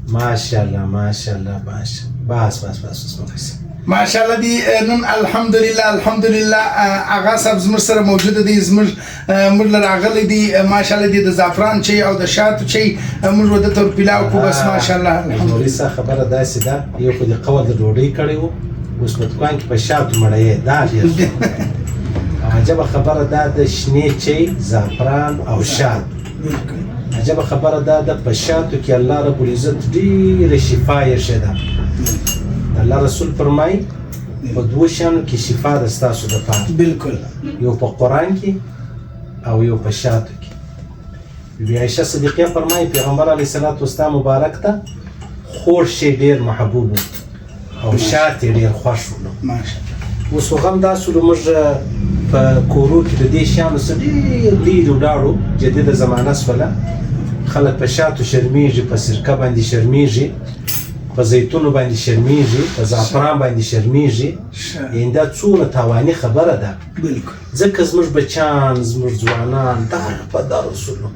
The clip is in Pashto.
ماشاءالله ماشاءالله بس مخلص ماشاءالله دی نن الحمدلله آغا صاحب زموږ سره موجود دی موږ له راغلی دی ماشاءالله دی د زعفران چای او د شاتو چای موږ ورته تور پیلاو کو بس ماشاءالله مولوي صاحب خبره داسې ده یو خو د قول د ډوډۍ کړی و اوس په دکان کې په شاتو مړی دا ډېر عجبه خبره ده د شنې چای زعفران او شات عجبه خبره ده په شاتو کې الله رب العزت ډېره شفا ایښې ده الله رسول فرمایي په دوو شیانو کې شفا ده ستاسو دپاره بالکل یو په قرآن کې او یو په شاتو کې بیبي عایشه صدیقه فرمایي پیغمبر علیه الصلاة والسلام مبارک ته خوږ شی ډېر محبوب و او شات یې ډېر خوښ و اوس غم دا سولو موږ په کورو کې د دې شیانو څخه ډېر لرې ولاړو جدیده زمانه سوله خلک په شاتو شرمېږي په سرکه باندې شرمېږي په زیتونو باندې شرمېږي په زعفران باندې شرمېږي یعنې دا څومره تاواني خبره ده ځکه زموږ بچیان زموږ ځوانان دغه په دغه اصولو